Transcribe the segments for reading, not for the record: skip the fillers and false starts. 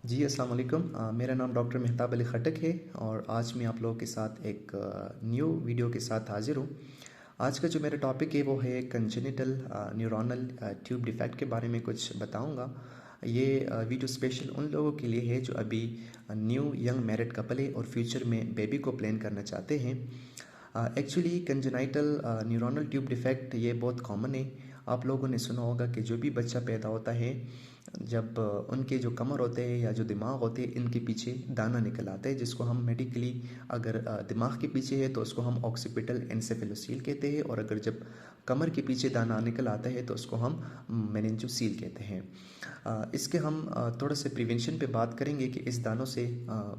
जी, अस्सलाम वालेकुम। मेरा नाम डॉक्टर मेहताब अली खटक है और आज मैं आप लोगों के साथ एक न्यू वीडियो के साथ हाज़िर हूँ। आज का जो मेरा टॉपिक है वो है कंजेनिटल न्यूरोनल ट्यूब डिफेक्ट के बारे में कुछ बताऊँगा। ये वीडियो स्पेशल उन लोगों के लिए है जो अभी न्यू यंग मैरिड कपल है और फ्यूचर में बेबी को प्लान करना चाहते हैं। Actually congenital neuronal tube defect ये बहुत कॉमन है। आप लोगों ने सुना होगा कि जो भी बच्चा पैदा होता है, जब उनके जो कमर होते हैं या जो दिमाग होते हैं, इनके पीछे दाना निकल आता है, जिसको हम मेडिकली अगर दिमाग के पीछे है तो उसको हम ऑक्सीपिटल एन्सेफेलोसील कहते हैं, और अगर जब कमर के पीछे दाना निकल आता है तो उसको हम मेनिंजोसील कहते हैं। इसके हम थोड़ा से प्रिवेंशन पे बात करेंगे कि इस दानों से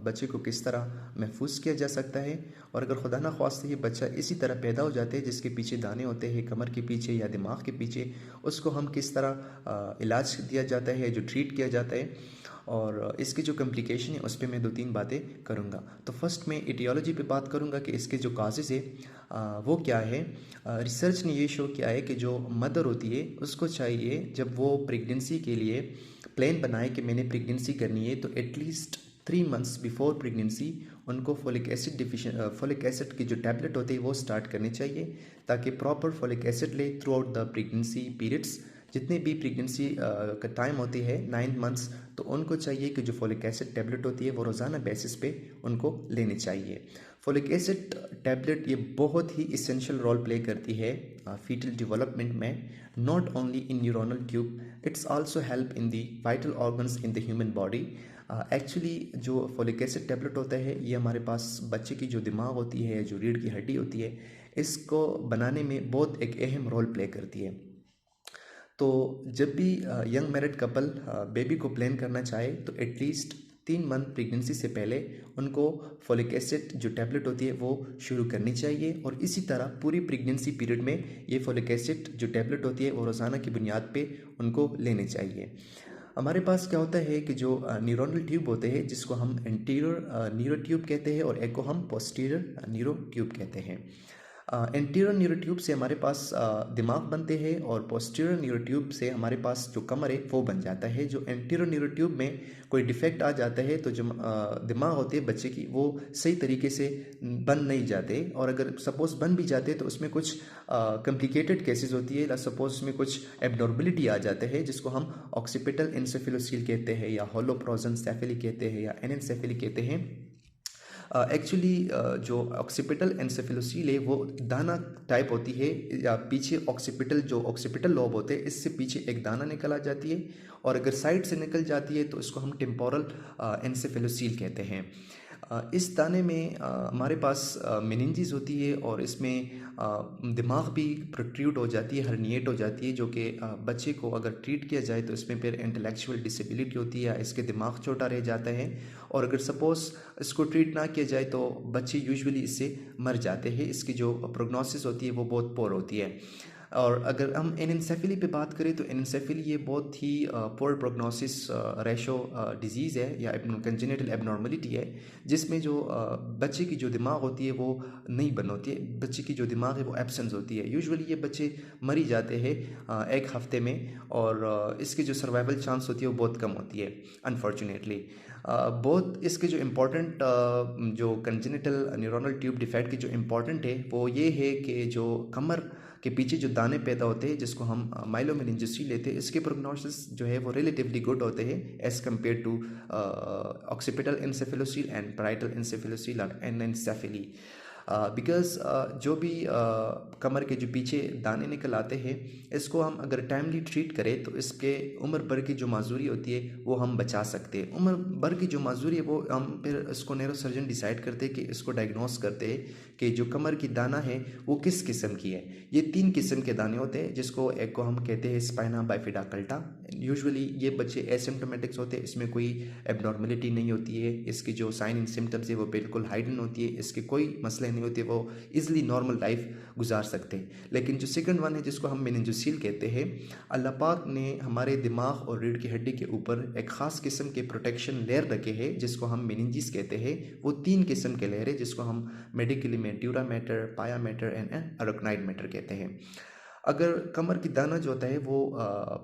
बच्चे को किस तरह महफूज किया जा सकता है, और अगर खुदा ना ख्वास्ते ये बच्चा इसी तरह पैदा हो जाते हैं जिसके पीछे दाने होते हैं कमर के पीछे या दिमाग के पीछे, उसको हम किस तरह इलाज दिया जाता है, जो ट्रीट किया जाता है, और इसकी जो कम्प्लिकेशन है उस पर मैं 2-3 बातें करूँगा। तो फर्स्ट मैं इटियोलॉजी पे बात करूँगा कि इसके जो काजेज़ है वो क्या है। रिसर्च ने ये शो किया है कि जो मदर होती है उसको चाहिए जब वो प्रेगनेंसी के लिए प्लान बनाए कि मैंने प्रेगनेंसी करनी है, तो एटलीस्ट 3 मंथ्स बिफोर प्रेगनेंसी उनको फोलिक एसिड की जो टैबलेट होती है वो स्टार्ट करनी चाहिए, ताकि प्रॉपर फोलिक एसिड ले through out the pregnancy periods. जितने भी प्रेगनेंसी का टाइम होती है 9 मंथ्स, तो उनको चाहिए कि जो फोलिक एसिड टैबलेट होती है वो रोज़ाना बेसिस पे उनको लेनी चाहिए। फोलिक एसिड टैबलेट ये बहुत ही इसेंशियल रोल प्ले करती है फीटल डेवलपमेंट में, not only in neuronal tube, it's also help in the vital organs in the human body. Actually जो फोलिक एसिड टैबलेट होता है ये हमारे पास बच्चे की जो दिमाग होती है, जो रीढ़ की हड्डी होती है, इसको बनाने में बहुत एक अहम रोल प्ले करती है। तो जब भी यंग मैरिड कपल बेबी को प्लान करना चाहे तो एटलीस्ट 3 मंथ प्रेगनेंसी से पहले उनको फोलिक एसिड जो टैबलेट होती है वो शुरू करनी चाहिए, और इसी तरह पूरी प्रेगनेंसी पीरियड में ये फोलिक एसिड जो टैबलेट होती है वो रोज़ाना की बुनियाद पे उनको लेने चाहिए। हमारे पास क्या होता है कि जो न्यूरोनल ट्यूब होते हैं जिसको हम एंटीरियर न्यूरो ट्यूब कहते हैं और एक को हम पोस्टीरियर न्यूरो ट्यूब कहते हैं। एंटीरियर न्यूरो ट्यूब से हमारे पास दिमाग बनते हैं, और पोस्टीरियर न्यूरो ट्यूब से हमारे पास जो कमर है वो बन जाता है। जो एंटीरियर न्यूरो ट्यूब में कोई डिफेक्ट आ जाता है तो जो दिमाग होती है बच्चे की वो सही तरीके से बन नहीं जाते, और अगर सपोज बन भी जाते तो उसमें कुछ कॉम्प्लिकेटेड केसेस होती है, सपोज उसमें कुछ एबनॉर्मलिटी आ जाते हैं जिसको हम ऑक्सीपिटल एन्सेफेलोसील कहते हैं या होलोप्रोजेंसेफेली कहते हैं या एनेंसेफेली कहते हैं। एक्चुअली जो ऑक्सीपिटल एन्सेफेलोसील है वो दाना टाइप होती है, या पीछे ऑक्सीपिटल जो ऑक्सीपिटल लोब होते हैं इससे पीछे एक दाना निकल आ जाती है, और अगर साइड से निकल जाती है तो इसको हम टेम्पोरल एन्सेफेलोसील कहते हैं। इस दाने में हमारे पास मेनिंजेस होती है, और इसमें दिमाग भी प्रोट्रूड हो जाती है, हर्निएट हो जाती है, जो कि बच्चे को अगर ट्रीट किया जाए तो इसमें फिर इंटेलेक्चुअल डिसेबिलिटी होती है या इसके दिमाग छोटा रह जाता है, और अगर सपोज़ इसको ट्रीट ना किया जाए तो बच्चे यूजुअली इससे मर जाते हैं। इसकी जो प्रोग्नोसिस होती है वो बहुत पोर होती है। और अगर हम एनेंसेफेली पे बात करें तो एनेंसेफेली ये बहुत ही पोर प्रोग्नोसिस रेशो डिजीज़ है या कंजेनिटल एबनॉर्मलिटी है, जिसमें जो बच्चे की जो दिमाग होती है वो नहीं बन होती है, बच्चे की जो दिमाग है वो एब्सेंस होती है। यूजुअली ये बच्चे मर ही जाते हैं 1 हफ्ते में, और इसकी जो सर्वाइवल चांस होती है वो बहुत कम होती है अनफॉर्चुनेटली। बहुत इसके जो इम्पोर्टेंट जो कंजेनिटल न्यूरोनल ट्यूब डिफेक्ट की जो इम्पोर्टेंट है वो ये है कि जो कमर के पीछे जो दाने पैदा होते हैं जिसको हम माइलोमेनिंजिस लेते हैं, इसके प्रोग्नोसिस जो है वो रिलेटिवली गुड होते हैं as compare to occipital encephalocele and parietal encephalocele और एनेंसेफेली। बिकॉज जो भी कमर के जो पीछे दाने निकल आते हैं, इसको हम अगर टाइमली ट्रीट करें तो इसके उम्र भर की जो माजूरी होती है वो हम बचा सकते हैं। उम्र भर की जो माजूरी है वो हम फिर इसको नैरो सर्जन डिसाइड करते हैं कि इसको डायग्नोस करते हैं कि जो कमर की दाना है वो किस किस्म की है। ये 3 किस्म के दाने होते हैं, जिसको एक को हम कहते हैं स्पाइना बाइफिडा कल्टा। यूजुअली ये बच्चे एसिम्टोमेटिक्स होते हैं, इसमें कोई एबनॉर्मलिटी नहीं होती है, इसकी जो साइन एंड सिम्टम्स है वो बिल्कुल हाइडन होती है, इसके कोई मसले नहीं होते, वो इजली नॉर्मल लाइफ गुजार सकते हैं। लेकिन जो सेकंड वन है जिसको हम मेनिंजोसील कहते हैं, अल्लाह पाक ने हमारे दिमाग और रीढ़ की हड्डी के ऊपर एक ख़ास किस्म के प्रोटेक्शन लेयर रखे हैं जिसको हम मेनिंजिस कहते हैं। वो 3 किस्म के लेयर है जिसको हम मेडिकली में ड्यूरा मैटर, पाया मैटर एंड अरोक्नाइड मैटर कहते हैं। अगर कमर की दाना जो होता है वो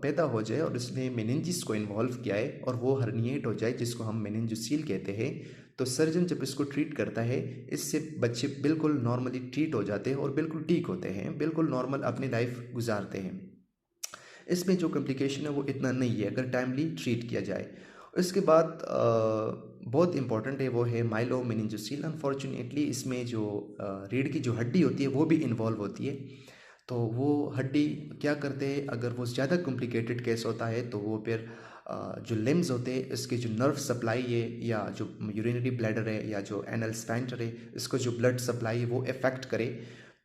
पैदा हो जाए और उसने मेनिंजिस को इन्वॉल्व किया है और वो हर्निएट हो जाए, जिसको हम मेनिंजोसील कहते हैं, तो सर्जन जब इसको ट्रीट करता है, इससे बच्चे बिल्कुल नॉर्मली ट्रीट हो जाते हैं और बिल्कुल ठीक होते हैं, बिल्कुल नॉर्मल अपनी लाइफ गुजारते हैं। इसमें जो कॉम्प्लिकेशन है वो इतना नहीं है अगर टाइमली ट्रीट किया जाए। उसके बाद बहुत इंपॉर्टेंट है, वो है माइलो मेनिंजोसील। अनफॉर्चुनेटली इसमें जो रीढ़ की जो हड्डी होती है वो भी इन्वॉल्व होती है। तो वो हड्डी क्या करते हैं, अगर वो ज़्यादा कॉम्प्लिकेटेड केस होता है तो वो फिर जो लिम्स होते हैं, इसके जो नर्व सप्लाई है या जो यूरिनरी ब्लैडर है या जो एनल स्फैंक्टर है, इसको जो ब्लड सप्लाई है वो इफ़ेक्ट करे,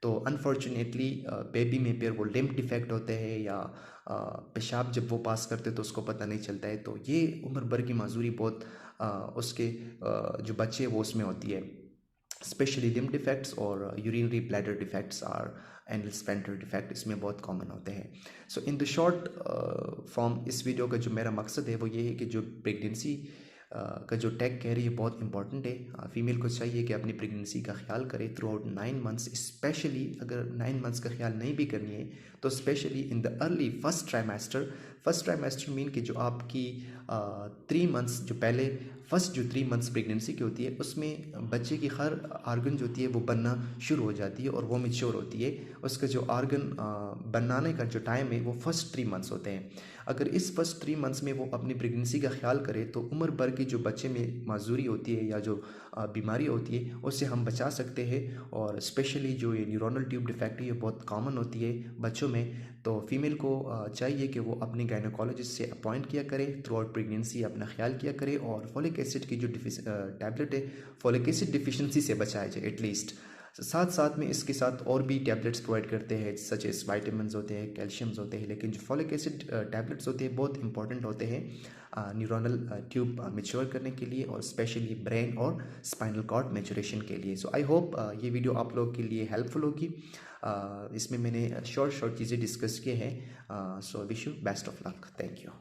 तो अनफॉर्चुनेटली बेबी में फिर वो लिम्फ डिफेक्ट होते हैं या पेशाब जब वो पास करते तो उसको पता नहीं चलता है। तो ये उम्र भर की माजूरी बहुत उसके जो बच्चे वो उसमें होती है। स्पेशली लिम्फ डिफेक्ट्स और यूरिनरी ब्लैडर डिफेक्ट्स और एनल स्फैंक्टर डिफेक्ट इसमें बहुत कॉमन होते हैं। सो इन द शॉर्ट फॉर्म इस वीडियो का जो मेरा मकसद है वो ये है कि जो प्रेगनेंसी का जो टेक केयर है बहुत इंपॉर्टेंट है। फीमेल को चाहिए कि अपनी प्रेगनेंसी का ख्याल करे थ्रू आउट 9 मंथ्स। स्पेशली अगर 9 मंथ्स का ख्याल नहीं भी करनी है तो specially in the early first trimester mean कि जो आपकी 3 मंथ्स जो पहले फर्स्ट जो 3 मंथ्स प्रेगनेंसी की होती है उसमें बच्चे की हर आर्गन जो होती है वो बनना शुरू हो जाती है और वो मैच्योर होती है। उसका जो आर्गन बनाने का जो टाइम है वो फर्स्ट 3 मंथ्स होते हैं। अगर इस फर्स्ट 3 मंथ्स में वो अपनी प्रेगनेंसी का ख्याल करे तो उम्र भर की जो बच्चे में माजूरी होती है या जो बीमारी होती है उससे हम बचा सकते हैं। और स्पेशली जो ये न्यूरोनल ट्यूब डिफेक्ट है ये बहुत कॉमन होती है बच्चों में। तो फीमेल को चाहिए कि वो अपने गायनोकोलॉजिस्ट से अपॉइंट किया करे, थ्रू आउट प्रेगनेंसी अपना ख्याल किया करे और फॉलिक एसिड की जो टैबलेट है फॉलिक एसिड डिफिशिएंसी से बचाया जाए एटलीस्ट। साथ साथ में इसके साथ और भी टैबलेट्स प्रोवाइड करते हैं, सच एस वाइटामिन होते हैं, कैल्शियम्स होते हैं, लेकिन जो फॉलिक एसिड टैबलेट्स होते हैं बहुत इंपॉर्टेंट होते हैं न्यूरोनल ट्यूब मैच्योर करने के लिए और स्पेशली ब्रेन और स्पाइनल कॉर्ड मैच्योरेशन के लिए। सो आई होप ये वीडियो आप लोगों के लिए हेल्पफुल होगी। इसमें मैंने शॉर्ट चीज़ें डिस्कस किए हैं। So wish you best of luck. Thank you.